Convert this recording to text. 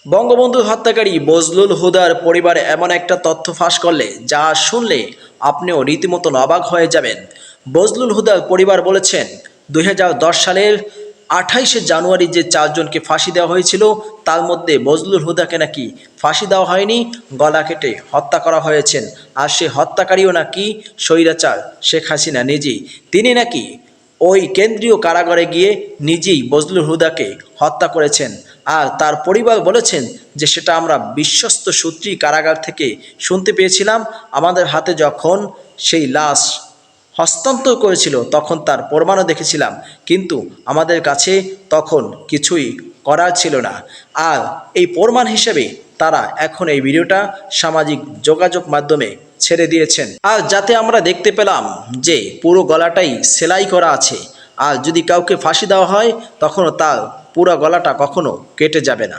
বঙ্গবন্ধু হত্যাকারী বজলুল হুদার পরিবার এমন একটা তথ্য ফাঁস করলে যা শুনলে আপনিও রীতিমতো অবাক হয়ে যাবেন। বজলুল হুদার পরিবার বলেছেন ২০১০ সালের ২৮শে জানুয়ারি যে চারজনকে ফাঁসি দেওয়া হয়েছিল তার মধ্যে বজলুল হুদাকে নাকি ফাঁসি দেওয়া হয়নি, গলা কেটে হত্যা করা হয়েছেন। আর সে হত্যাকারীও নাকি স্বৈরাচার শেখ হাসিনা নিজেই। তিনি নাকি ওই কেন্দ্রীয় কারাগারে গিয়ে নিজেই বজলুল হুদাকে হত্যা করেছেন। আর তার পরিবার বলেছেন যে সেটা আমরা বিশ্বস্ত সূত্রই কারাগার থেকে শুনতে পেয়েছিলাম। আমাদের হাতে যখন সেই লাশ হস্তান্তর করেছিল তখন তার প্রমাণও দেখেছিলাম, কিন্তু আমাদের কাছে তখন কিছুই করার ছিল না। আর এই প্রমাণ হিসেবে তারা এখন এই ভিডিওটা সামাজিক যোগাযোগ মাধ্যমে ছেড়ে দিয়েছেন। আর যাতে আমরা দেখতে পেলাম যে পুরো গলাটাই সেলাই করা আছে। আর যদি কাউকে ফাঁসি দেওয়া হয় তখনও তার পুরো গলাটা কখনো কেটে যাবে না।